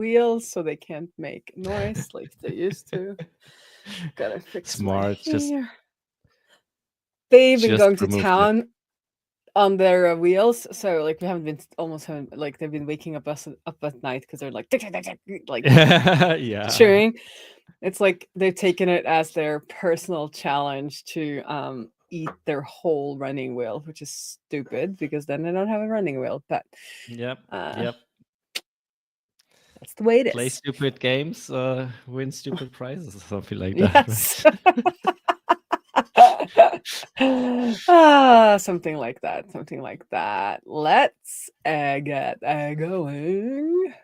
wheels so they can't make noise like they used to. Gotta fix my Smart. Just hair. They've been just going to removed it. town on their wheels, so like we haven't been almost haven't like they've been waking up us up at night because they're like tick, tick, tick, tick, like Yeah. chewing. It's like they've taken it as their personal challenge to eat their whole running wheel, which is stupid because then they don't have a running wheel. But Yep. uh, Yep. that's the way it Play is. stupid games, win stupid prizes, or something like that, Yes. right? Something like that. Something like that. Let's get going.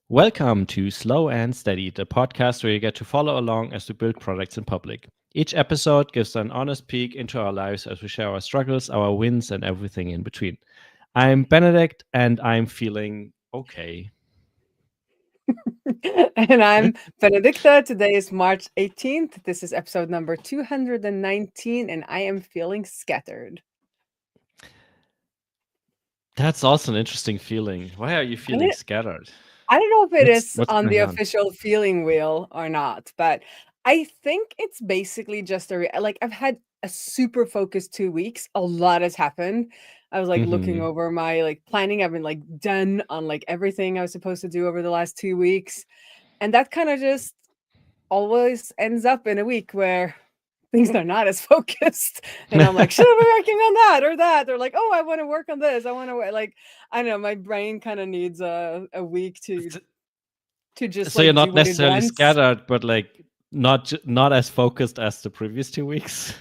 Welcome to Slow and Steady, the podcast where you get to follow along as we build products in public. Each episode gives an honest peek into our lives as we share our struggles, our wins, and everything in between. I'm Benedict, and I'm feeling okay. And I'm Benedicta. Today is March 18th. This is episode number 219, and I am feeling scattered. That's also an interesting feeling. Why are you I feeling don't, scattered? I don't know if it is What's on the going on? official feeling wheel or not, but I think it's basically just like I've had a super focused 2 weeks. A lot has happened. I was like looking Hmm. over my like planning. I've been like done on like everything I was supposed to do over the last 2 weeks. And that kind of just always ends up in a week where things are not as focused. And I'm like, should I be working on that or that? Or like, oh, I want to work on this. I want to like, I don't know, my brain kind of needs a week to just So you're like do not what it necessarily wants. scattered, but like not as focused as the previous 2 weeks.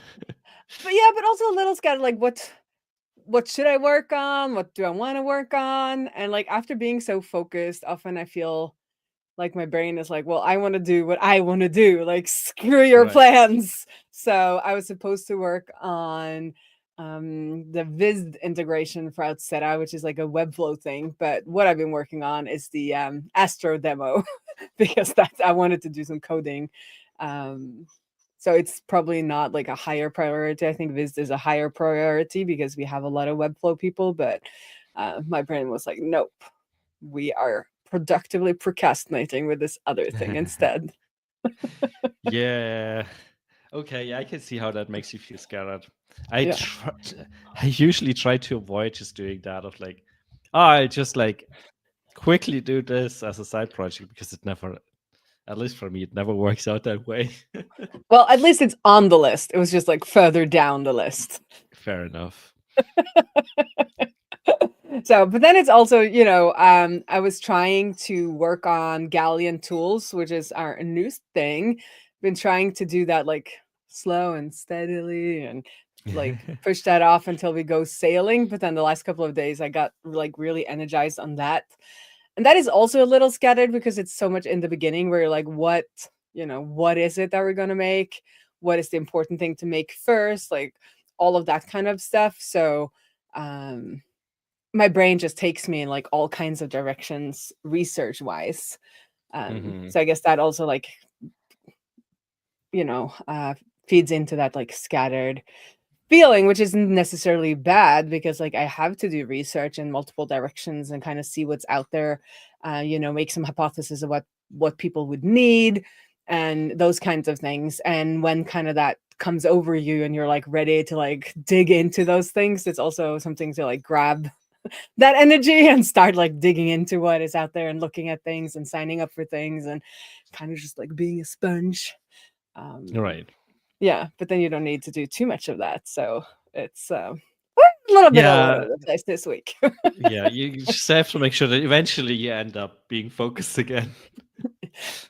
But yeah, but also a little scattered, like what should I work on? What do I want to work on? And like after being so focused, often I feel like my brain is like, well, I want to do what I want to do. Like screw your Right. plans. So I was supposed to work on the Viz integration for Outseta, which is like a Webflow thing. But what I've been working on is the Astro demo because that's I wanted to do some coding. Um, so it's probably not like a higher priority. I think Viz is a higher priority because we have a lot of Webflow people. But my brain was like, nope, we are productively procrastinating with this other thing instead. Yeah. Okay, yeah, I can see how that makes you feel scattered. I Yeah. try, I usually try to avoid just doing that of like, oh, I just like quickly do this as a side project because it never, at least for me, it never works out that way. Well, at least it's on the list. It was just like further down the list. Fair enough. So, but then it's also, I was trying to work on Galleon tools, which is our new thing. Been trying to do that like slow and steadily and like push that off until we go sailing. But then the last couple of days I got like really energized on that. And that is also a little scattered because it's so much in the beginning where you're like, what is it that we're gonna make? What is the important thing to make first? Like all of that kind of stuff. So my brain just takes me in like all kinds of directions research wise. Hmm. So I guess that also like, you know, uh, feeds into that like scattered feeling, which isn't necessarily bad because like I have to do research in multiple directions and kind of see what's out there, make some hypotheses of what people would need and those kinds of things. And when kind of that comes over you and you're like ready to like dig into those things, it's also something to like grab that energy and start like digging into what is out there and looking at things and signing up for things and kind of just like being a sponge. Um, Right. yeah, but then you don't need to do too much of that. So it's a little bit all over Yeah. the place this week. Yeah. You just have to make sure that eventually you end up being focused again.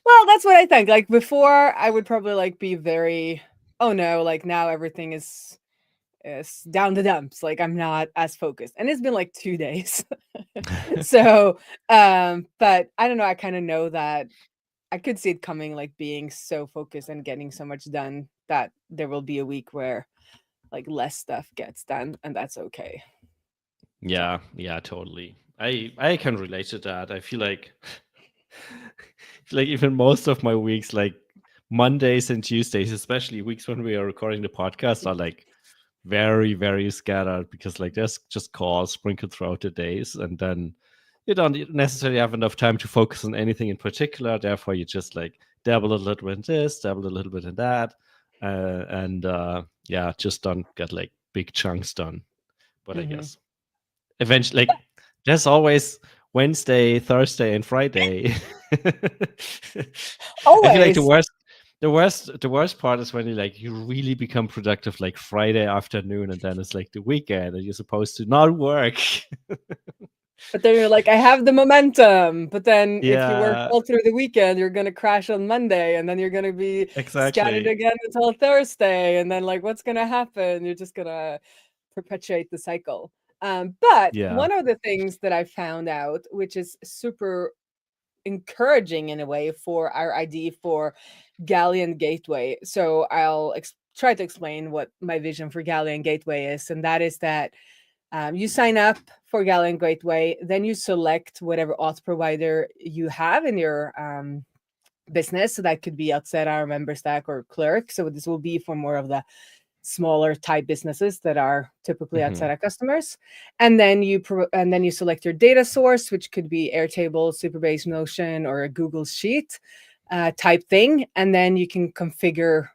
Well, that's what I think. Like before, I would probably like be very, oh no, like now everything is down the dumps. Like I'm not as focused, and it's been like 2 days. So, but I don't know. I kind of know that I could see it coming, like being so focused and getting so much done that there will be a week where like less stuff gets done, and that's okay. So, Yeah, totally. I can relate to that. I feel like even most of my weeks, like Mondays and Tuesdays, especially weeks when we are recording the podcast, are like very, very scattered because like there's just calls sprinkled throughout the days, and then you don't necessarily have enough time to focus on anything in particular. Therefore, you just like dabble a little bit in this, dabble a little bit in that, and yeah, just don't get like big chunks done. But I Hmm. guess eventually, like, there's always Wednesday, Thursday, and Friday. I feel like Always. the worst part is when you really become productive like Friday afternoon, and then it's like the weekend, and you're supposed to not work. But then you're like, I have the momentum. But then if you work Yeah, all through the weekend, you're gonna crash on Monday, and then you're gonna be scattered exactly. again until Thursday. And then like what's gonna happen? You're just gonna perpetuate the cycle. But Yeah. one of the things that I found out, which is super encouraging in a way for our ID for Galleon Gateway. So I'll try to explain what my vision for Galleon Gateway is, and that is that you sign up for Galleon Gateway, then you select whatever auth provider you have in your business. So that could be Altera or MemberStack or Clerk. So this will be for more of the smaller type businesses that are typically Mhm. Altera customers. And then you select your data source, which could be Airtable, Superbase, Notion, or a Google Sheet type thing. And then you can configure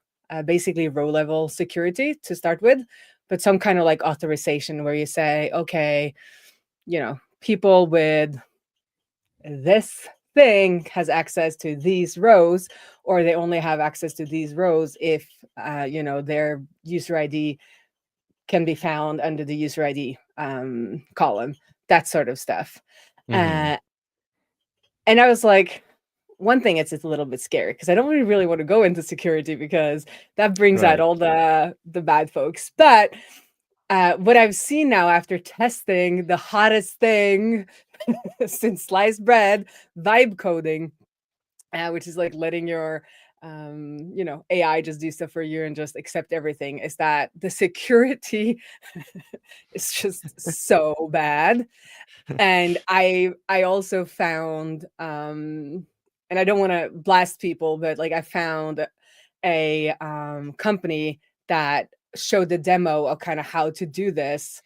basically row level security to start with, but some kind of like authorization where you say, okay, people with this thing has access to these rows, or they only have access to these rows if their user ID can be found under the user ID column, that sort of stuff. Mhm. And I was like, one thing, it's a little bit scary because I don't really want to go into security because that brings out Right. all the bad folks. But what I've seen now after testing the hottest thing since sliced bread, vibe coding, which is like letting your AI just do stuff for you and just accept everything, is that the security is just so bad. And I also found and I don't want to blast people, but like I found a company that showed the demo of kind of how to do this,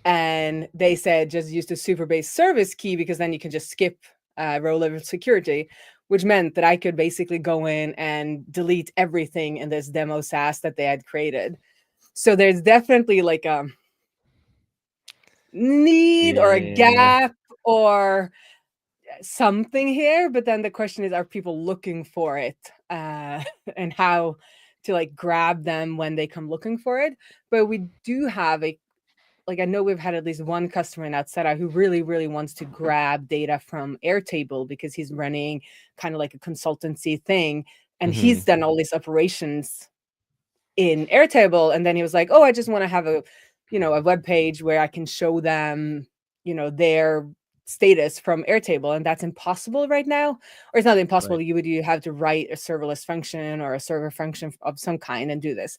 and they said just use the Superbase service key because then you can just skip row level security, which meant that I could basically go in and delete everything in this demo SaaS that they had created. So there's definitely like a need or a Yeah. gap or something here, but then the question is, are people looking for it, and how to like grab them when they come looking for it? But we do have I know we've had at least one customer in Outseta who really, really wants to grab data from Airtable because he's running kind of like a consultancy thing, and he's Mhm. done all these operations in Airtable, and then he was like, "Oh, I just want to have a web page where I can show them, their status from Airtable," and that's impossible right now. Or it's not impossible. Right. You have to write a serverless function or a server function of some kind and do this.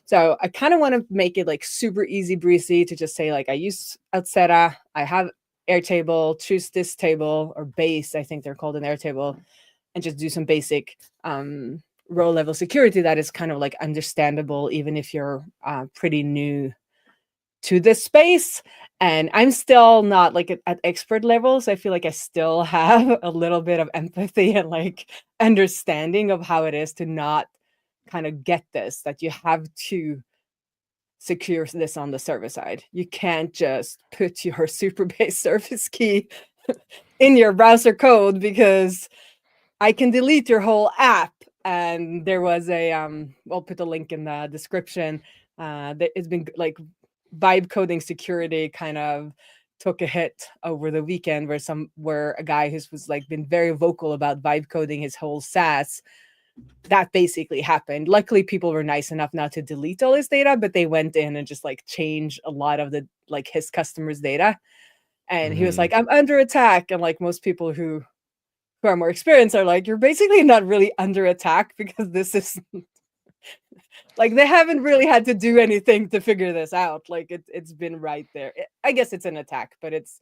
So I kind of want to make it like super easy breezy to just say like, I use Outseta, I have Airtable, choose this table or base, I think they're called in Airtable, and just do some basic row level security that is kind of like understandable even if you're pretty new to this space. And I'm still not like at expert levels. I feel like I still have a little bit of empathy and like understanding of how it is to not kind of get this, that you have to secure this on the server side. You can't just put your Superbase service key in your browser code because I can delete your whole app. And there was I'll put a link in the description. It's been like vibe coding security kind of took a hit over the weekend where a guy who was like been very vocal about vibe coding his whole SaaS. That basically happened. Luckily, people were nice enough not to delete all his data, but they went in and just like changed a lot of the like his customers' data. And he was Mhm. like, "I'm under attack." And like most people who are more experienced are like, "You're basically not really under attack because this is like they haven't really had to do anything to figure this out. Like it's been right there." I guess it's an attack, but it's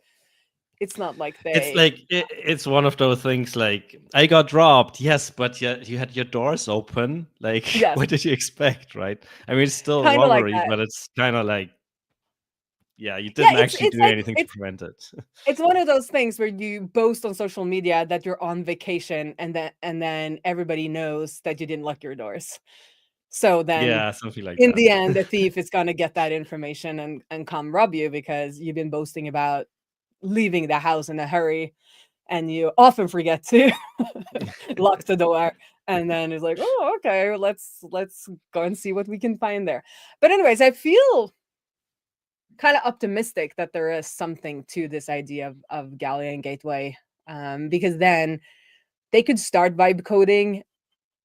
not like It's they like it's one of those things like I got dropped, yes, but you had your doors open. Like, yes, what did you expect, right? I mean, it's still kind of like robbery, that. but it's kind of like, Yeah, you Yeah, didn't actually it's do like anything to prevent it. it's one of those things where you boast on social media that you're on vacation, and then everybody knows that you didn't lock your doors. So then Yeah, something like in that. the end, the thief is gonna get that information and come rob you because you've been boasting about leaving the house in a hurry, and you often forget to lock the door. And then it's like, oh, okay, let's go and see what we can find there. But anyways, I feel kind of optimistic that there is something to this idea of Gallian Gateway, because then they could start vibe coding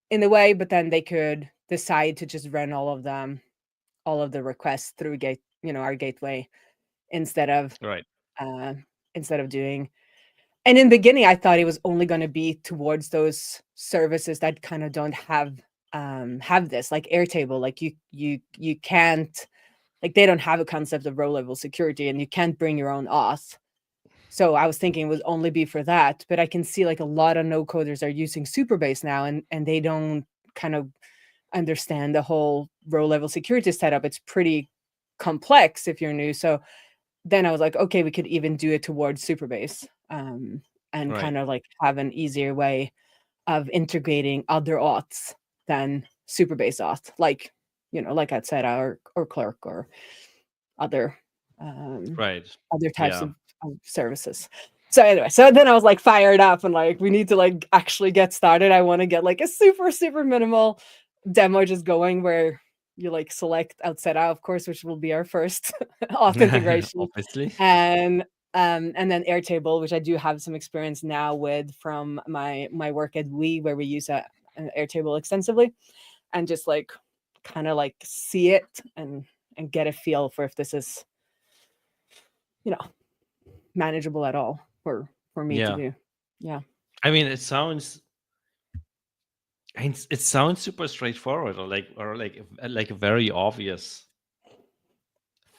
in a way, but then they could decide to just run all of the requests through our gateway instead of Right. uh, doing. And in the beginning, I thought it was only going to be towards those services that kind of don't have this, like Airtable. Like you can't, like, they don't have a concept of row level security, and you can't bring your own auth. So I was thinking it would only be for that, but I can see like a lot of no coders are using Superbase now, and they don't kind of understand the whole row level security setup. It's pretty complex if you're new. So then I was like, okay, we could even do it towards Superbase, and Right. kind of like have an easier way of integrating other auths than Superbase auth, like, like I said, or Clerk, or other Right. other types Yeah. of services. So anyway, so then I was like fired up and like, we need to like actually get started. I want to get like a super minimal demo just going where you like select Outseta, of course, which will be our first auth integration. Obviously. And then Airtable, which I do have some experience now with from my work at We, where we use an Airtable extensively, and just like kind of like see it and get a feel for if this is, manageable at all for me to Yeah. do. Yeah. I mean, it sounds super straightforward, or like a very obvious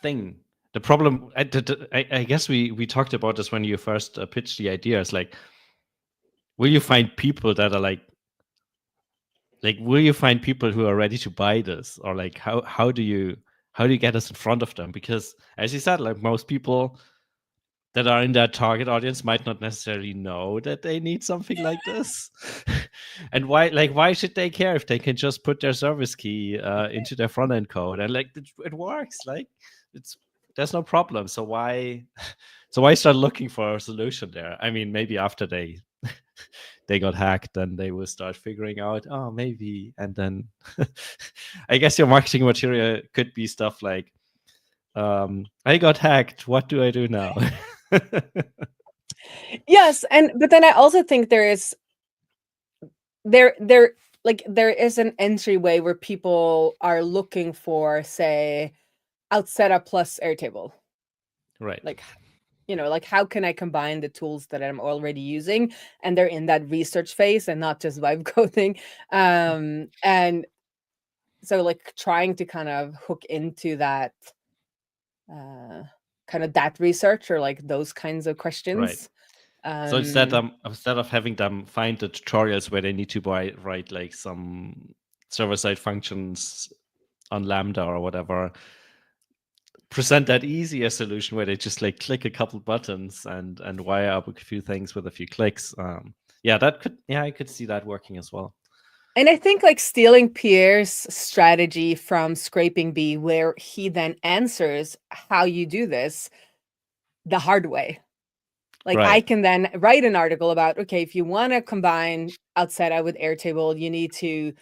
thing. The problem, I guess we talked about this when you first pitched the idea. Is like, will you find people that are like, will you find people who are ready to buy this, or like how do you get us in front of them? Because as you said, like, most people that are in that target audience might not necessarily know that they need something like this. And why should they care if they can just put their service key into their front end code, and like it works, like there's no problem. So why start looking for a solution there? I mean, maybe after they got hacked, then they will start figuring out, oh, maybe. And then I guess your marketing material could be stuff like, I got hacked, what do I do now? Yes, but then I also think there is an entryway where people are looking for, say, Outseta plus Airtable. Right. Like, like, how can I combine the tools that I'm already using? And they're in that research phase and not just vibe coding. And so like trying to kind of hook into that kind of that research, or like those kinds of Right. questions. So instead of having them find the tutorials where they need to write like some server-side functions on Lambda or whatever, present that easier solution where they just like click a couple buttons and wire up a few things with a few clicks. I could see that working as well. And I think like stealing Pierre's strategy from Scraping Bee, where he then answers how you do this the hard way. Like, I Right. can then write an article about, okay, if you want to combine Outseta with Airtable, you need to,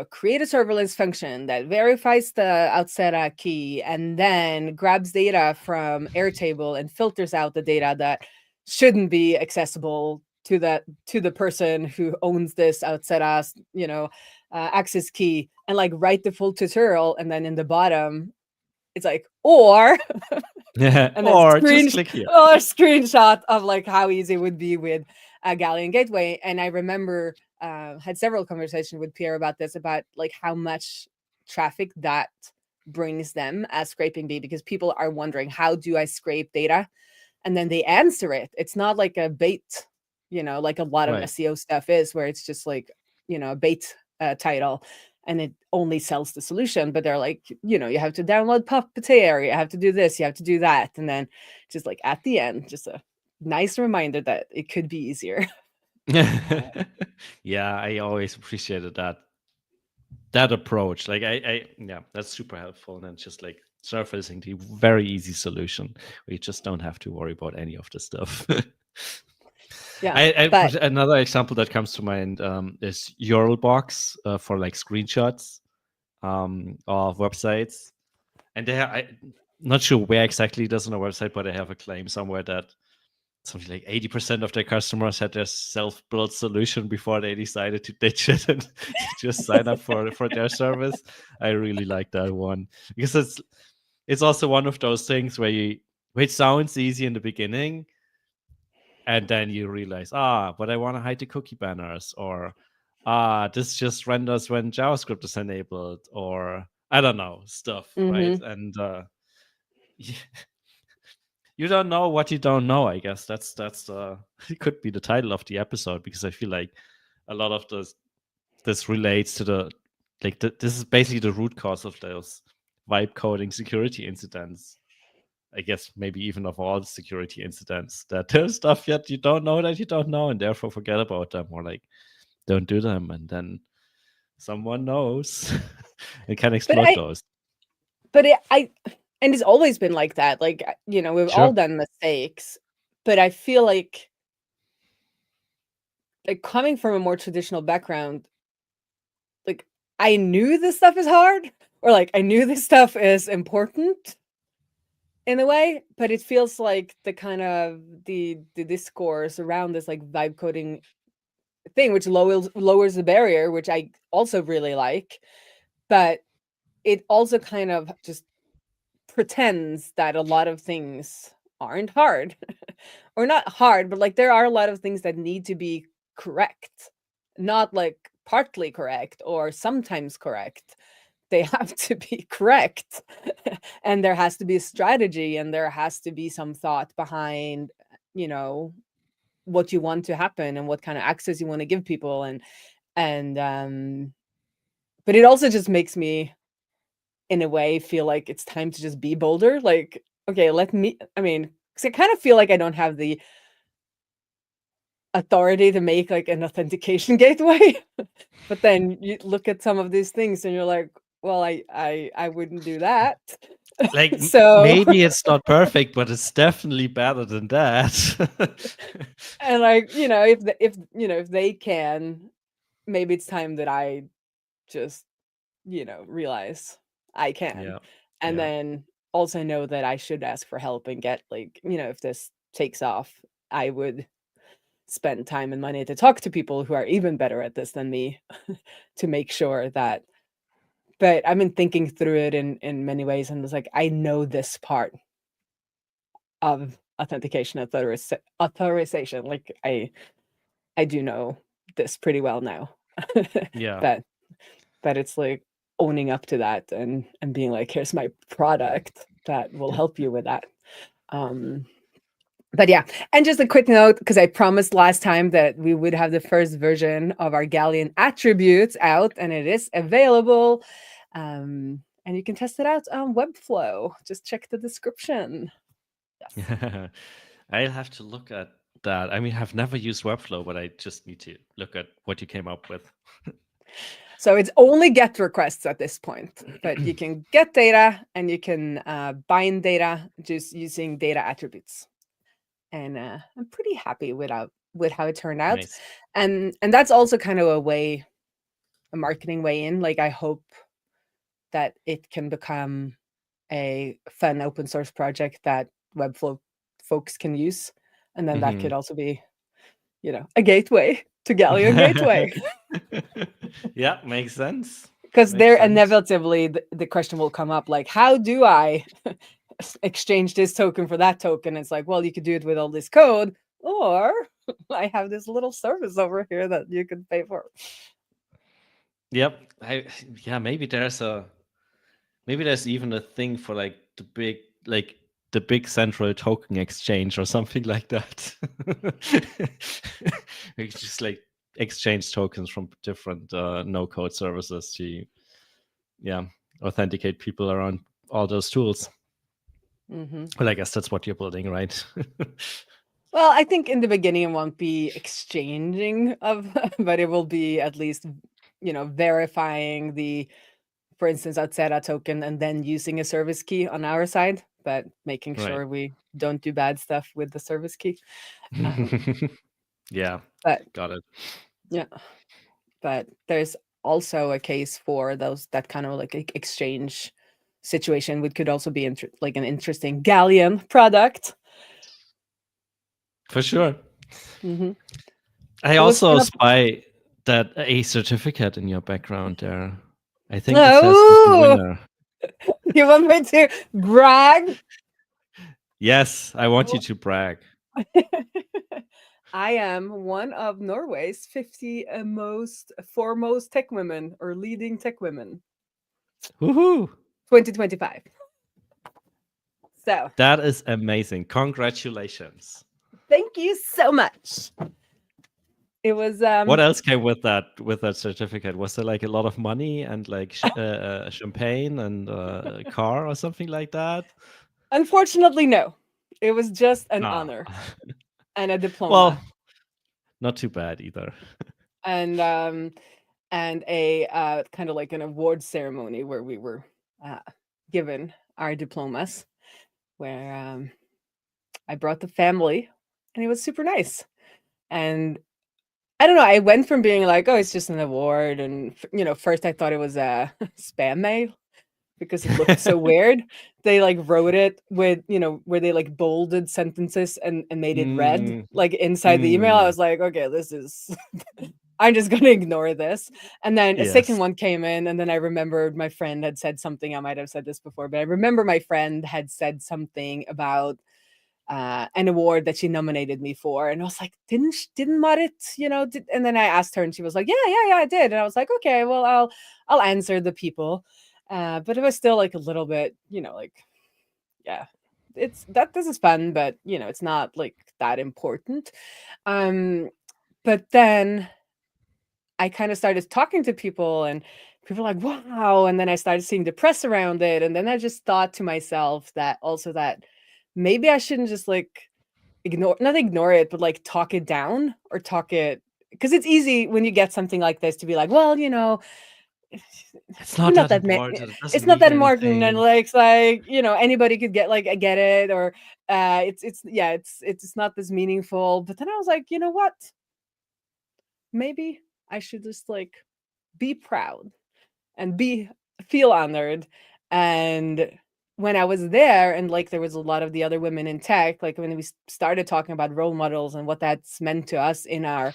create a serverless function that verifies the Outseta key and then grabs data from Airtable and filters out the data that shouldn't be accessible to the person who owns this Outseta, access key, and like write the full tutorial. And then in the bottom, it's like, or and then Or just click here. a screenshot of like how easy it would be with a Gallian Gateway. And I remember had several conversations with Pierre about this, about like how much traffic that brings them as Scraping Bee, because people are wondering, how do I scrape data? And then they answer it. It's not like a bait, like a lot of Right. SEO stuff is, where it's just like, a bait title. and it only sells the solution, but they're like, you have to download Puppeteer, you have to do this, you have to do that, and then just like at the end, just a nice reminder that it could be easier. Yeah, I always appreciated that approach. Like yeah, that's super helpful. And then just like surfacing the very easy solution where you just don't have to worry about any of the stuff. Yeah, but another example that comes to mind is URLbox for like screenshots of websites. And I'm not sure where exactly it is on a website, but I have a claim somewhere that something like 80% of their customers had their self-built solution before they decided to ditch it and just sign up for their service. I really like that one because it's also one of those things where it sounds easy in the beginning, and then you realize, but I want to hide the cookie banners, or this just renders when JavaScript is enabled, or I don't know, stuff, right? And you don't know what you don't know. I guess that's it could be the title of the episode, because I feel like a lot of this relates to this is basically the root cause of those vibe coding security incidents. I guess maybe even of all security incidents, that there's stuff yet you don't know that you don't know, and therefore forget about them, or like don't do them, and then someone knows and can exploit those. But and it's always been like that. Like, we've all done mistakes, but I feel like coming from a more traditional background, like I knew this stuff is hard, or like I knew this stuff is important in a way, but it feels like the kind of the discourse around this like vibe coding thing, which lowers the barrier, which I also really like, but it also kind of just pretends that a lot of things aren't hard or not hard, but like there are a lot of things that need to be correct, not like partly correct or sometimes correct. They have to be correct. And there has to be a strategy, and there has to be some thought behind, what you want to happen and what kind of access you want to give people. But it also just makes me, in a way, feel like it's time to just be bolder. Like, okay, because I kind of feel like I don't have the authority to make like an authentication gateway. But then you look at some of these things and you're like, well, I wouldn't do that. Like, so maybe it's not perfect, but it's definitely better than that. And like, if they can, maybe it's time that I just, realize I can. And then also know that I should ask for help and get like, if this takes off, I would spend time and money to talk to people who are even better at this than me to make sure that. But I've been thinking through it in many ways, and it's like, I know this part of authentication authorization. Like I do know this pretty well now. But it's like owning up to that and being like, here's my product that will help you with that. But yeah, and just a quick note, because I promised last time that we would have the first version of our Galleon attributes out, and it is available. And you can test it out on Webflow. Just check the description. Yes. I'll have to look at that. I mean, I've never used Webflow, but I just need to look at what you came up with. So it's only GET requests at this point, but you can get data and you can bind data just using data attributes. And I'm pretty happy with how it turned out. Nice. And that's also kind of a marketing way in. Like, I hope that it can become a fun open source project that Webflow folks can use. And then that could also be, a gateway to Galleon Gateway. Yeah, makes sense. Because there inevitably the question will come up, like, how do I exchange this token for that token? It's like, well, you could do it with all this code, or I have this little service over here that you can pay for. Yep. Maybe there's even a thing for like the big central token exchange or something like that. It's just like exchange tokens from different no-code services to authenticate people around all those tools. Hmm. Well, I guess that's what you're building, right? Well, I think in the beginning it won't be exchanging of, but it will be at least, verifying for instance, Atsera token and then using a service key on our side, but making Right. sure we don't do bad stuff with the service key. Um, Yeah, but got it. yeah, but there's also a case for that kind of like exchange situation, which could also be like an interesting Galleon product. For sure. Hmm. I It was also kind of spy that a certificate in your background there. I think it says who's the oh, winner. you want me to brag? Yes, I want you to brag. I am one of Norway's 50 foremost tech women or leading tech women, Woohoo! 2025. So That is amazing. Congratulations. thank you so much. It was What else came with that certificate? Was there like a lot of money and like champagne and a car or something like that? unfortunately no. It was just an Ah. honor and a diploma. Well, not too bad either. And a kind of like an award ceremony where we were given our diplomas, where I brought the family, and it was super nice. And I don't know, I went from being like, oh, it's just an award, and first I thought it was a spam mail because it looked so weird. They like wrote it with, where they like bolded sentences and made it red, like inside the email. I was like, okay, this is I'm just gonna ignore this. And then a second Yes. one came in, and then I remembered my friend had said something. I might have said this before, but I remember my friend had said something about an award that she nominated me for, and I was like, didn't Marit, and then I asked her, and she was like, yeah, I did. And I was like, okay, well, I'll answer the people. But it was still like a little bit, like, yeah, this is fun, but it's not like that important. But then I kind of started talking to people, and people were like, wow. And then I started seeing the press around it. And then I just thought to myself that maybe I shouldn't just like not ignore it, but like talk it down or talk it. Because it's easy when you get something like this to be like, well, It's you're not not that that important. It it's doesn't not mean that important, and anything. like it's like anybody could get like I get it, or it's not this meaningful. But then I was like, you know what? Maybe I should just like be proud and feel honored. And when I was there, and like there was a lot of the other women in tech, like when we started talking about role models and what that's meant to us in our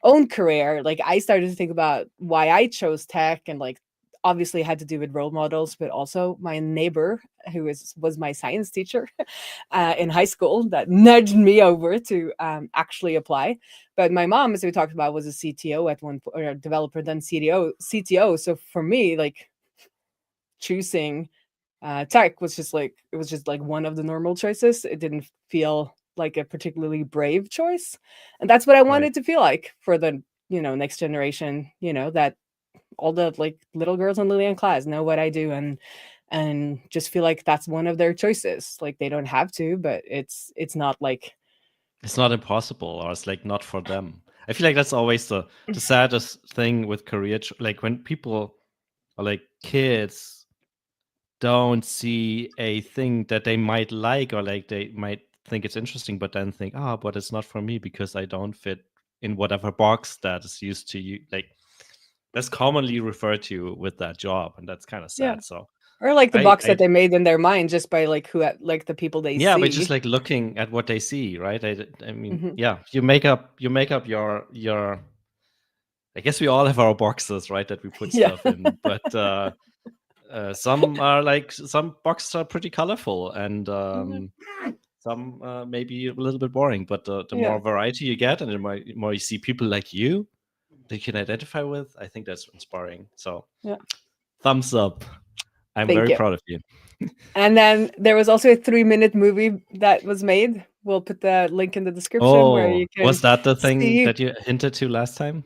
own career, like I started to think about why I chose tech, and like obviously had to do with role models, but also my neighbor who was my science teacher in high school that nudged me over to actually apply. But my mom, as we talked about, was a CTO at one point, or a developer, then CTO. So for me, like choosing tech was just like one of the normal choices. It didn't feel like a particularly brave choice, and that's what I Right. wanted to feel like for the next generation. That all the like little girls in Lillian class know what I do, and just feel like that's one of their choices. Like they don't have to, but it's not like It's not impossible, or it's like not for them. I feel like that's always the saddest thing with career, like when people or like kids don't see a thing that they might like, or like they might think it's interesting, but then think, but it's not for me because I don't fit in whatever box that is used to you. Like that's commonly referred to with that job, and that's kind of yeah, sad. So or like the I box that they made in their mind just by like like the people they yeah, see. but just like looking at what they see, right? I mean, Mhm. yeah, you make up your I guess we all have our boxes, right, that we put Yeah. stuff in, but some boxes are pretty colorful, and some maybe a little bit boring. But the Yeah. more variety you get, and the more you see people like you that you can identify with, I think that's inspiring. So, Yeah. thumbs up. I'm Thank very you. proud of you. And then there was also a 3-minute movie that was made. We'll put the link in the description where Oh, you can was that the thing see. that you hinted to last time?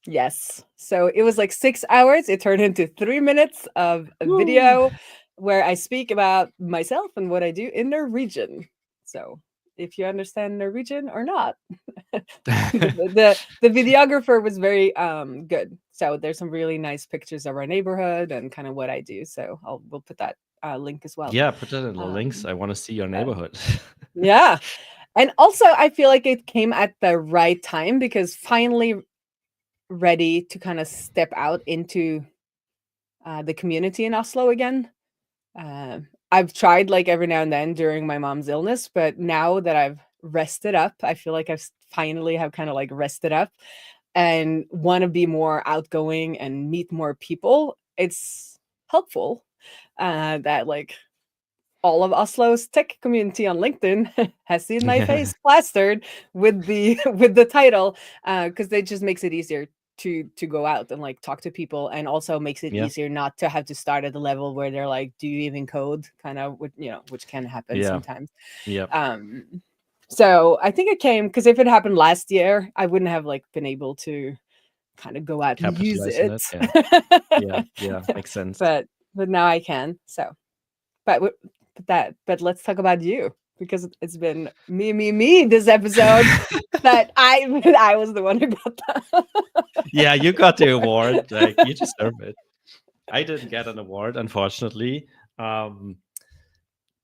Yes. So it was like 6 hours. It turned into 3 minutes of a Woo! video where I speak about myself and what I do in Norwegian. So if you understand Norwegian or not, the videographer was very good. So there's some really nice pictures of our neighborhood and kind of what I do. So we'll put that link as well. Yeah, put that in the links. Um, I want to see your uh, neighborhood. yeah. And also, I feel like it came at the right time because finally ready to kind of step out into the community in Oslo again. I've tried like every now and then during my mom's illness, but now that I've rested up, I feel like I've finally have kind of like rested up and want to be more outgoing and meet more people. It's helpful that like all of Oslo's tech community on LinkedIn has seen my Yeah. face plastered with the with the title because it just makes it easier to go out and like talk to people, and also makes it Yeah. easier not to have to start at the level where they're like, do you even code, kind of, which can happen Yeah. sometimes. Yeah. um so I think it came because if it happened last year, I wouldn't have like been able to kind of go out and use Capitalize on it. it. Yeah. Yeah. Yeah. Makes sense. But now I can. So but but let's talk about you, because it's been me this episode that I was the one who got that. Yeah, you got the award. Like, you deserve it. I didn't get an award, unfortunately. Um,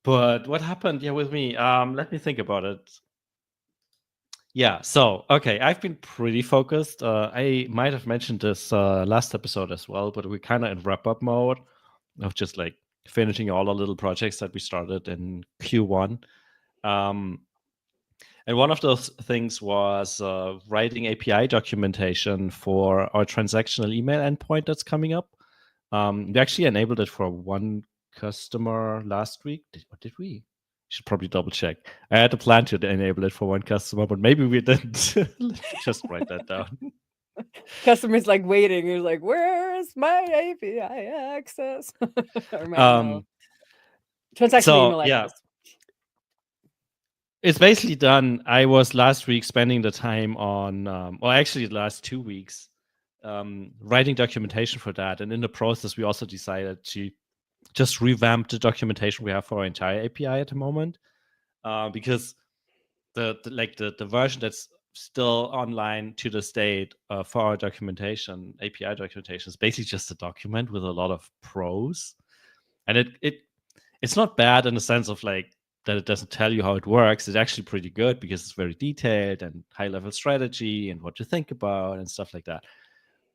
but what happened? Yeah, with me. Let me think about it. Yeah. So, okay, I've been pretty focused. I might have mentioned this last episode as well, but we're kind of in wrap up mode of just like finishing all the little projects that we started in Q1. Um, and one of those things was writing API documentation for our transactional email endpoint that's coming up. We actually enabled it for one customer last week. Did we? Should probably double check. I had a plan to enable it for one customer, but maybe we didn't. Let me just write that down. Customers like waiting. You're like, where's my API access? Or my email Um, transactional so email yeah, access. it's basically done. I was last week spending the time on, well, actually, the last 2 weeks, writing documentation for that. And in the process, we also decided to just revamp the documentation we have for our entire API at the moment, because the version that's still online to this date for our documentation, API documentation, is basically just a document with a lot of prose, and it's not bad in the sense of like that it doesn't tell you how it works. It's actually pretty good because it's very detailed and high level strategy and what to think about and stuff like that.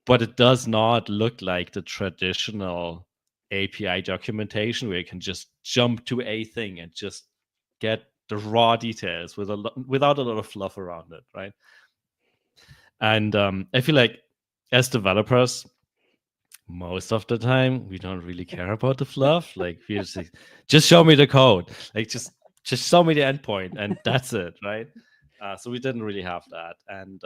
But it does not look like the traditional API documentation where you can just jump to a thing and just get the raw details without a lot of fluff around it, right? And I feel like as developers, most of the time we don't really care about the fluff. Like, we just show me the code, like just show me the endpoint, and that's it, right? So we didn't really have that, and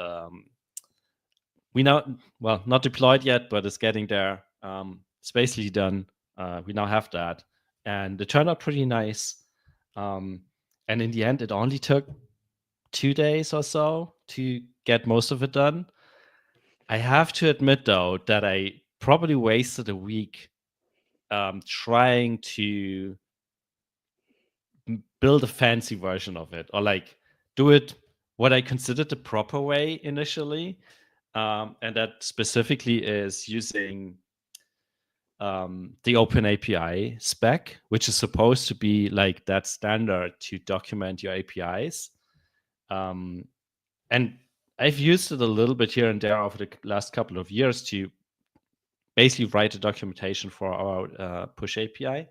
we now, well, not deployed yet, but it's getting there. It's basically done. We now have that, and it turned out pretty nice. And in the end, it only took 2 days or so to get most of it done. I have to admit, though, that I probably wasted a week trying to build a fancy version of it, or like do it what I considered the proper way initially. And that specifically is using the Open API spec, which is supposed to be like that standard to document your APIs. And I've used it a little bit here and there over the last couple of years to basically write a documentation for our push API.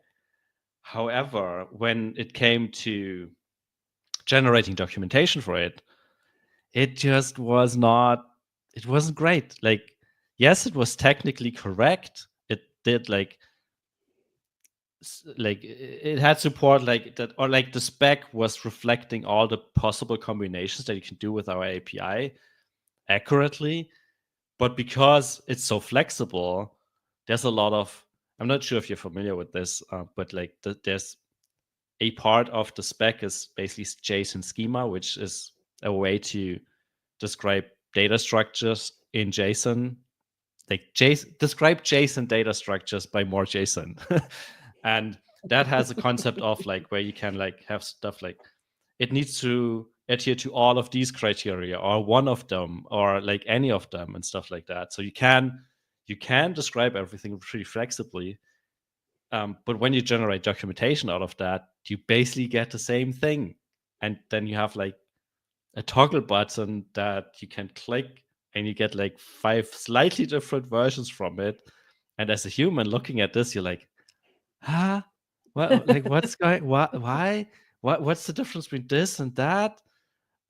However, when it came to generating documentation for it, it just it wasn't great. Like, yes, it was technically correct. It did like it had support like that, or like the spec was reflecting all the possible combinations that you can do with our API accurately. But because it's so flexible, there's a lot of, I'm not sure if you're familiar with this, but like there's a part of the spec is basically JSON schema, which is a way to describe data structures in JSON, like describe JSON data structures by more JSON. And that has a concept of like where you can like have stuff like it needs to adhere to all of these criteria or one of them or like any of them and stuff like that. So you can describe everything pretty flexibly. But when you generate documentation out of that, you basically get the same thing. And then you have like a toggle button that you can click and you get like 5 slightly different versions from it. And as a human looking at this, you're like, huh? What, like, what's going, why? What's the difference between this and that?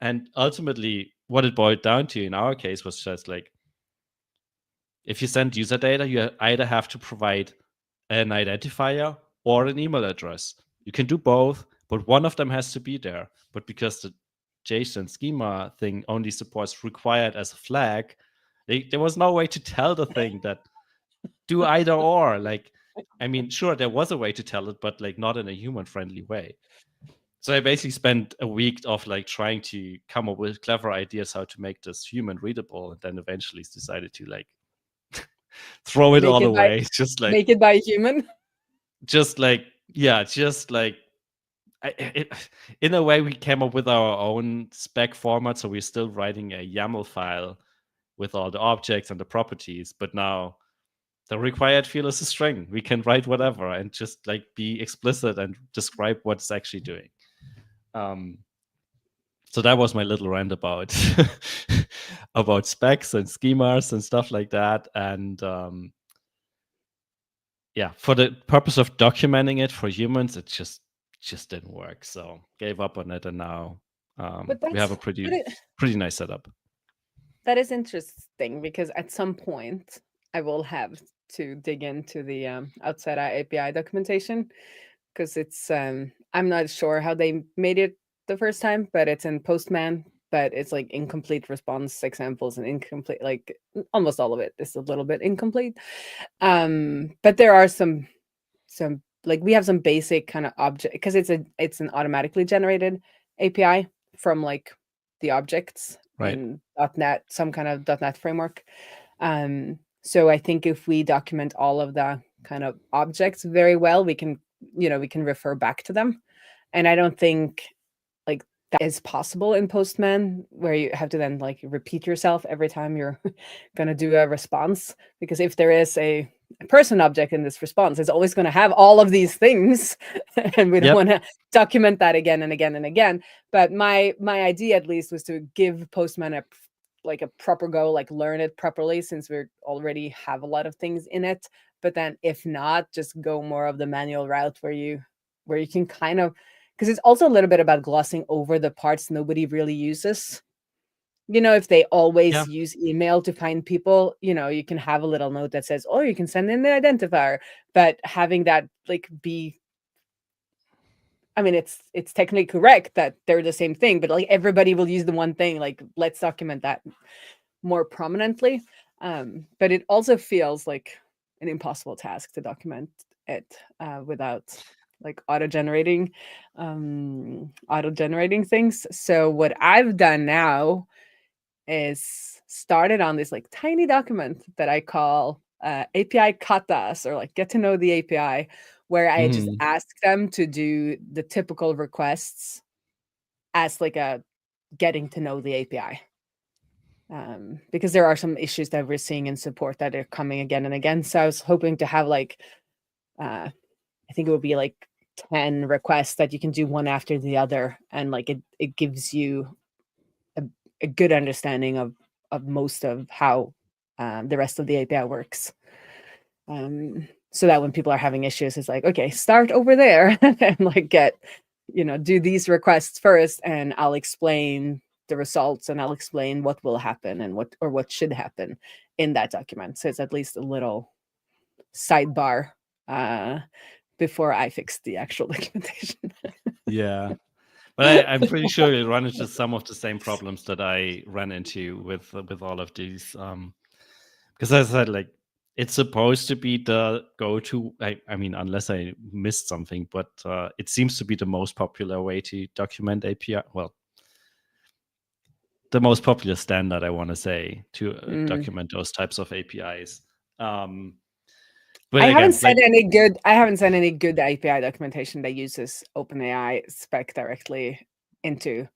And ultimately, what it boiled down to in our case was just like, if you send user data, you either have to provide an identifier or an email address. You can do both, but one of them has to be there. But because the JSON schema thing only supports required as a flag, there was no way to tell the thing that do either or. Like, I mean, sure, there was a way to tell it, but like not in a human-friendly way. So I basically spent a week of like trying to come up with clever ideas how to make this human readable, and then eventually decided to like throw it all away. Just like make it by a human. Just like in a way we came up with our own spec format, so we're still writing a YAML file with all the objects and the properties, but now the required field is a string. We can write whatever and just like be explicit and describe what it's actually doing. So that was my little rant about about specs and schemas and stuff like that. And yeah, for the purpose of documenting it for humans, it just didn't work. So gave up on it, and now we have a pretty nice setup. That is interesting because at some point I will have to dig into the outside API documentation because it's I'm not sure how they made it the first time, but it's in Postman, but it's like incomplete response examples and incomplete, like almost all of it is a little bit incomplete. But there are some like we have some basic kind of object because it's an automatically generated API from like the objects in .NET, some kind of .NET framework. So I think if we document all of the kind of objects very well, we can refer back to them. And I don't think like that is possible in Postman, where you have to then like repeat yourself every time you're going to do a response. Because if there is a person object in this response, it's always going to have all of these things. And we don't want to document that again and again and again. But my idea at least was to give Postman a proper go, like learn it properly, since we already have a lot of things in it. But then if not, just go more of the manual route where you can kind of, because it's also a little bit about glossing over the parts nobody really uses. If they always use email to find people, you can have a little note that says, oh, you can send in the identifier, but having that like be, I mean, it's technically correct that they're the same thing, but like everybody will use the one thing. Like, let's document that more prominently. But it also feels like an impossible task to document it without like auto-generating things. So what I've done now is started on this like tiny document that I call API katas, or like get to know the API, where I just ask them to do the typical requests as like a getting to know the API. Because there are some issues that we're seeing in support that are coming again and again. So I was hoping to have like, I think it would be like 10 requests that you can do one after the other. And like it gives you a good understanding of most of how the rest of the API works. So that when people are having issues, it's like, okay, start over there and like do these requests first, and I'll explain the results and I'll explain what will happen and what should happen in that document. So it's at least a little sidebar before I fix the actual documentation. Yeah. But I'm pretty sure you'll run into some of the same problems that I ran into with all of these. Because as I said, like, it's supposed to be the go-to. I mean, unless I missed something, but it seems to be the most popular way to document API. Well, the most popular standard, I want to say, to Mm. document those types of APIs. I But haven't again, seen like, any good API documentation that uses OpenAI spec directly into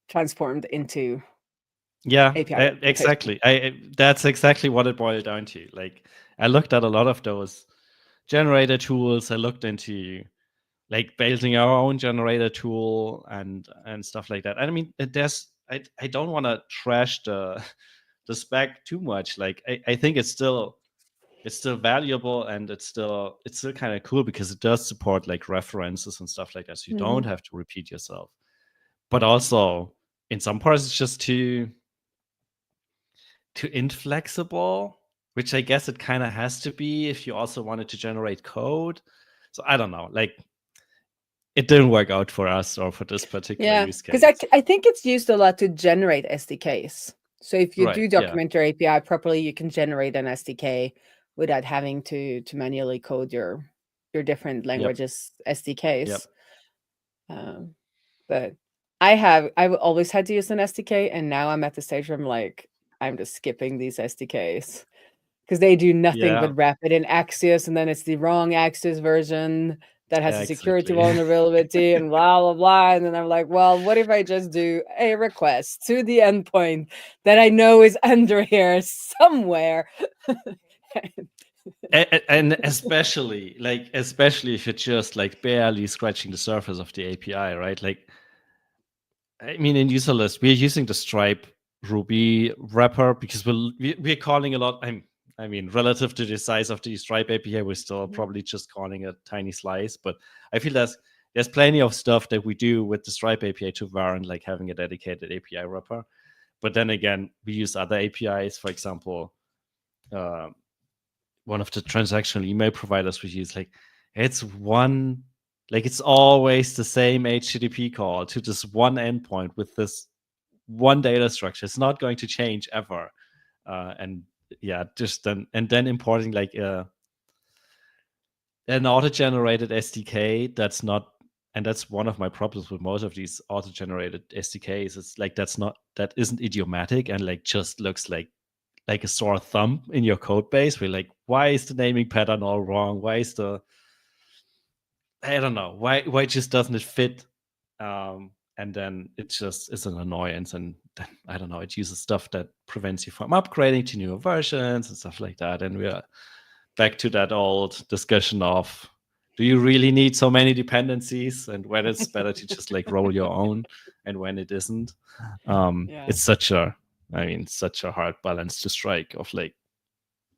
transformed into yeah, API documentation. exactly. That's exactly what it boiled down to. Like, I looked at a lot of those generator tools. I looked into like building our own generator tool and stuff like that. And I mean, I don't want to trash the the spec too much. Like, I think it's still valuable, and it's still kind of cool because it does support like references and stuff like that. So you don't Mhm. have to repeat yourself. But also in some parts it's just too inflexible, which I guess it kind of has to be if you also wanted to generate code. So I don't know, like, it didn't work out for us or for this particular Yeah, use because case. I think it's used a lot to generate SDKs. So if you Right. do Yeah. document your API properly, you can generate an SDK without having to manually code your different Yep. languages Yep. SDKs. Um, but I've always had to use an SDK, and now I'm at the stage where I'm like, I'm just skipping these SDKs because they do nothing Yeah. but wrap it in Axios, and then it's the wrong Axios version that has Yeah. a security Exactly. vulnerability and blah blah blah. And then I'm like, well, what if I just do a request to the endpoint that I know is under here somewhere? And especially if you're just like barely scratching the surface of the API, right? Like, I mean, in userlist, we're using the Stripe Ruby wrapper because we're calling a lot. I mean, relative to the size of the Stripe API, we're still probably just calling a tiny slice. But I feel there's plenty of stuff that we do with the Stripe API to warrant like having a dedicated API wrapper. But then again, we use other APIs. For example, uh, one of the transactional email providers we use, like, it's always the same HTTP call to this one endpoint with this one data structure. It's not going to change ever. And yeah, just then importing like an auto-generated SDK that's not, and that's one of my problems with most of these auto-generated SDKs. It's like that isn't idiomatic and like just looks like a sore thumb in your code base. We're like, why is the naming pattern all wrong? Why is I don't know, why just doesn't it fit? And then it just is an annoyance. And then, I don't know, it uses stuff that prevents you from upgrading to newer versions and stuff like that. And we are back to that old discussion of, do you really need so many dependencies, and when it's better to just like roll your own and when it isn't. Yeah. It's such a hard balance to strike of like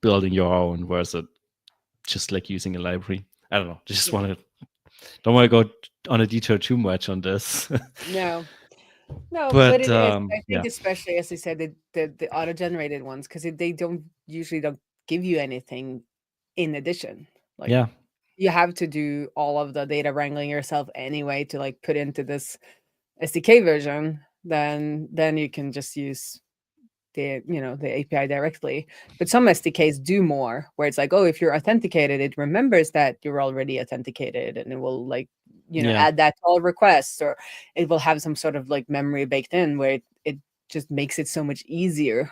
building your own versus just like using a library. I don't know. Don't want to go on a detour too much on this. No. No, but But it is. I yeah, think especially as I said, the auto-generated ones, because they don't give you anything in addition. Like yeah, you have to do all of the data wrangling yourself anyway to like put into this SDK version. Then you can just use the API directly. But some SDKs do more, where it's like, oh, if you're authenticated, it remembers that you're already authenticated, and it will like yeah, add that to all requests, or it will have some sort of like memory baked in where it just makes it so much easier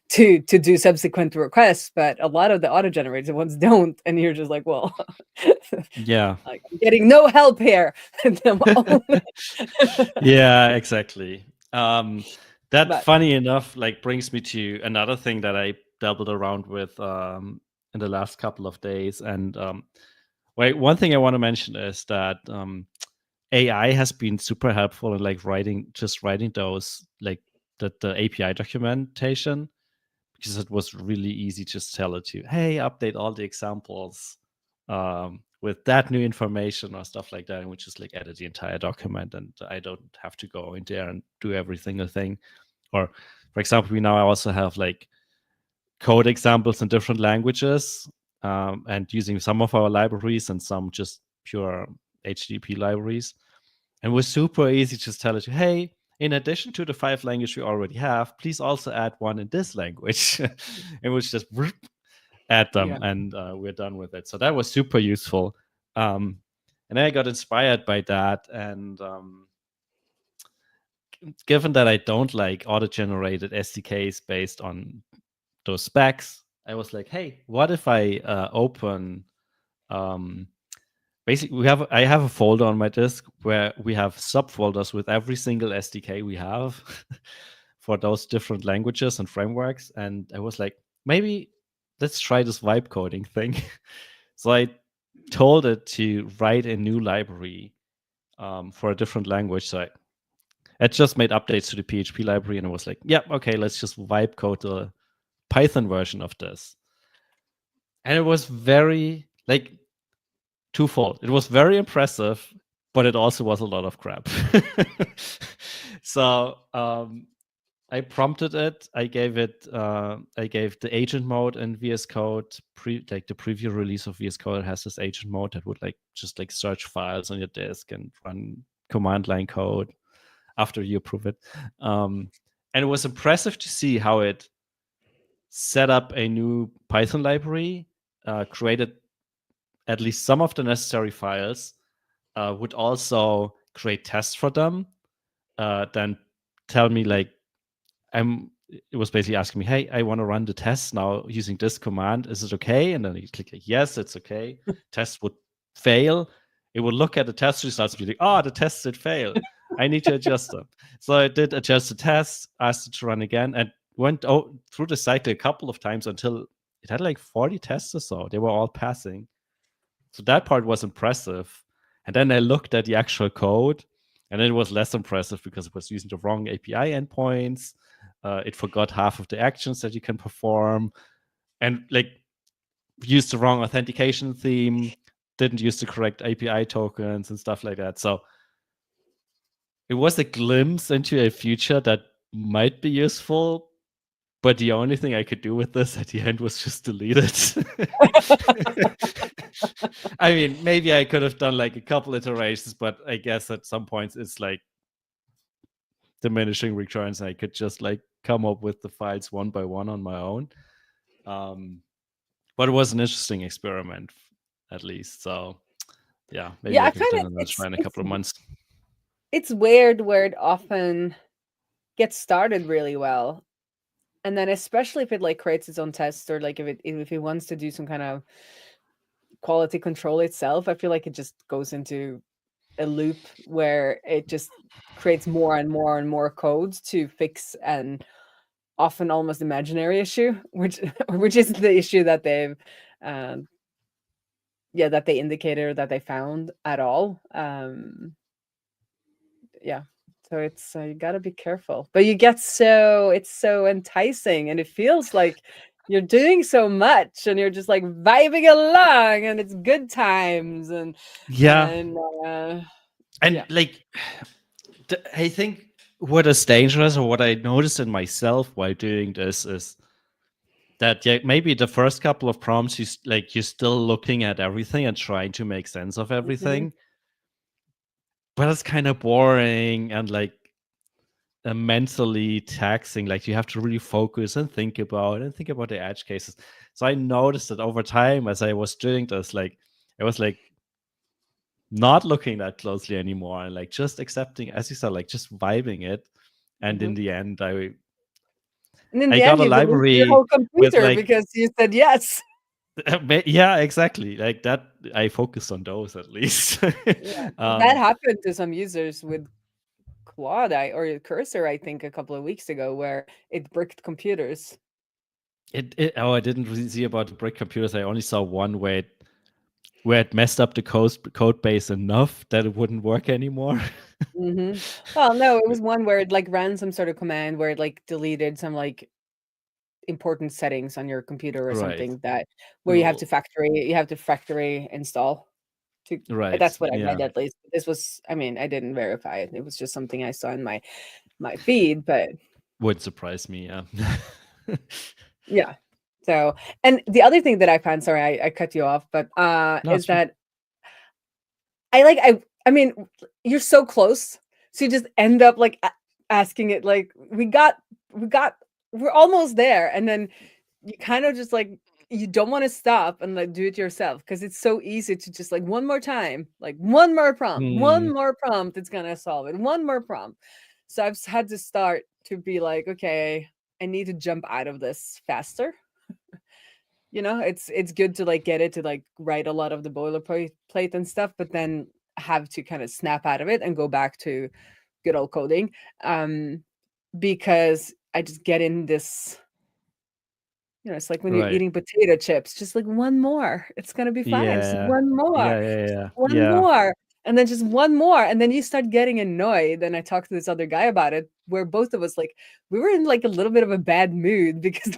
to do subsequent requests. But a lot of the auto-generated ones don't, and you're just like, well, yeah. like I'm getting no help here. Yeah, exactly. That, But funny enough, like brings me to another thing that I dabbled around with in the last couple of days. And wait, one thing I want to mention is that AI has been super helpful in like writing those like the API documentation, because it was really easy to just tell it to, hey, update all the examples with that new information or stuff like that, and we just like edit the entire document, and I don't have to go in there and do every single thing. Or for example, we now also have like code examples in different languages, and using some of our libraries and some just pure HTTP libraries. And it was super easy to just tell it, hey, in addition to the 5 language we already have, please also add one in this language. And we just add them, yeah, and we're done with it. So that was super useful. And then I got inspired by that, and given that I don't like auto-generated SDKs based on those specs, I was like, hey, what if I open basically I have a folder on my disk where we have subfolders with every single SDK we have for those different languages and frameworks. And I was like, maybe let's try this vibe coding thing. So I told it to write a new library for a different language. So I just made updates to the PHP library, and I was like, yeah, okay, let's just vibe code the Python version of this. And it was very like twofold. It was very impressive, but it also was a lot of crap. So I prompted it. I gave the agent mode in VS Code. Like the preview release of VS Code has this agent mode that would just search files on your disk and run command line code after you approve it. And it was impressive to see how it set up a new Python library, created at least some of the necessary files, would also create tests for them, then tell me it was basically asking me, hey, I want to run the tests now using this command. Is it okay? And then you click like, yes, it's okay. Test would fail. It would look at the test results and be like, oh, the tests did fail. I need to adjust them. So I did adjust the tests, asked it to run again, and went through the cycle a couple of times until it had like 40 tests or so. They were all passing. So that part was impressive. And then I looked at the actual code, and it was less impressive because it was using the wrong API endpoints. It forgot half of the actions that you can perform, and used the wrong authentication theme, didn't use the correct API tokens and stuff like that. So it was a glimpse into a future that might be useful, but the only thing I could do with this at the end was just delete it. I mean, maybe I could have done a couple iterations, but I guess at some points it's diminishing returns. I could just come up with the files one by one on my own. But it was an interesting experiment, at least. So yeah, maybe I could have done another try in a couple of months. It's weird where it often gets started really well, and then especially if it creates its own tests, or if it wants to do some kind of quality control itself, I feel like it just goes into a loop where it just creates more and more and more codes to fix an often almost imaginary issue, which isn't the issue that they've that they indicated or that they found at all. So it's you got to be careful, but it's so enticing, and it feels like you're doing so much, and you're just vibing along, and it's good times, and I think what is dangerous, or what I noticed in myself while doing this, is that maybe the first couple of prompts you're still looking at everything and trying to make sense of everything, but it's kind of boring and mentally taxing. You have to really focus and think about the edge cases. So I noticed that over time, as I was doing this, I was not looking that closely anymore, and just accepting, as you said, just vibing it. And in the end, I got a library your whole computer because you said yes. Yeah, exactly. That I focused on those at least. That happened to some users with Claude or Cursor, I think, a couple of weeks ago, where it bricked computers. I didn't really see about the brick computers. I only saw one where it messed up the code base enough that it wouldn't work anymore. Well, no, it was one where it ran some sort of command where it deleted some important settings on your computer or something, where you have to factory install. Right. That's what I read, at least. This was, I mean, I didn't verify it. It was just something I saw in my feed, but would surprise me. Yeah. Yeah. So, and the other thing that I found, sorry, I cut you off, but is that I mean, you're so close, so you just end up asking it we're almost there, and then you kind of just you don't want to stop and do it yourself, because it's so easy to just one more time, one more prompt, it's gonna solve it, one more prompt. So I've had to start to be like, okay, I need to jump out of this faster. It's good to like get it to like write a lot of the boilerplate and stuff, but then have to kind of snap out of it and go back to good old coding. Because I just get in this, it's like when you're Right. eating potato chips, just like one more, it's gonna be fine. Just Yeah. one more, Yeah. Yeah. just Yeah. one Yeah. more, and then just one more, and then you start getting annoyed. And I talked to this other guy about it, where both of us like we were in like a little bit of a bad mood because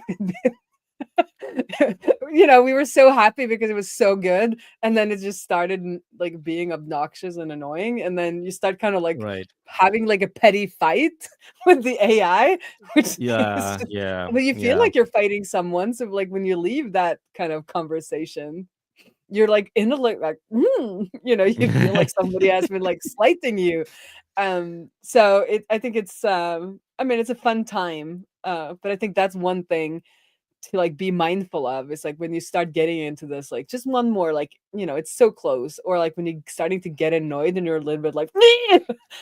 we were so happy because it was so good, and then it just started like being obnoxious and annoying, and then you start kind of like Right. having like a petty fight with the AI, which is Yeah. just, Yeah. but you feel Yeah. like you're fighting someone. So like when you leave that kind of conversation, you're like in a like you feel like somebody has been like slighting you. So I think it's I mean it's a fun time. But I think that's one thing to like be mindful of is like when you start getting into this, like just one more, like it's so close, or like when you're starting to get annoyed and you're a little bit like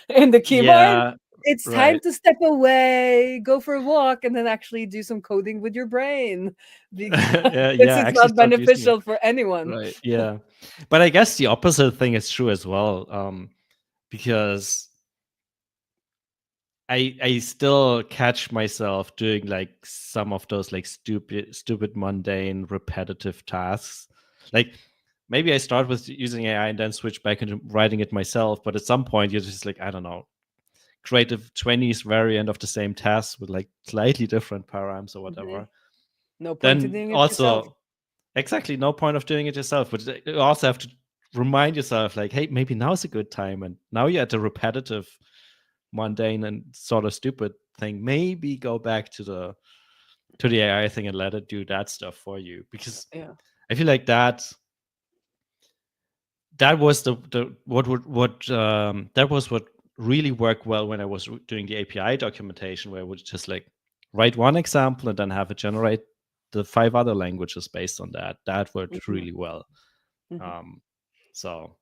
in the keyboard, Yeah. it's time Right. to step away, go for a walk, and then actually do some coding with your brain because Yeah. Yeah. it's Actually, not start using it. beneficial for anyone. Right. Yeah. But I guess the opposite thing is true as well. Because I still catch myself doing like some of those like stupid, mundane, repetitive tasks. Like maybe I start with using AI and then switch back into writing it myself. But at some point, you're just like, I don't know, creative 20s variant of the same task with like slightly different params or Mhm. whatever. No point in Then doing it yourself. also, exactly, no point of doing it yourself. But you also have to remind yourself, like, hey, maybe now's a good time. And now you're at a repetitive, mundane, and sort of stupid thing. Maybe go back to the AI thing and let it do that stuff for you. Because Yeah. I feel like that was the that was what really worked well when I was doing the API documentation, where I would just like write one example and then have it generate the 5 other languages based on that. That worked Mhm. really well. Mhm. Um, so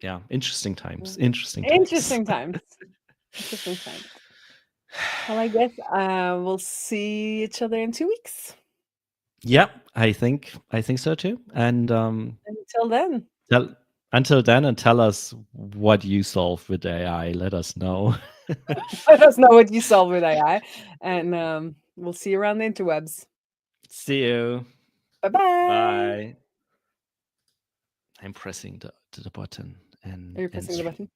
yeah, interesting times. Mhm. Interesting times. Interesting times. Interesting times. Well, I guess we'll see each other in 2 weeks. Yeah, I think so too. And Until then. tell, until then, and tell us what you solve with AI. Let us know. Let us know what you solve with AI, and we'll see you around the interwebs. See you. Bye bye. Bye. I'm pressing the button Are you and pressing the stream. button?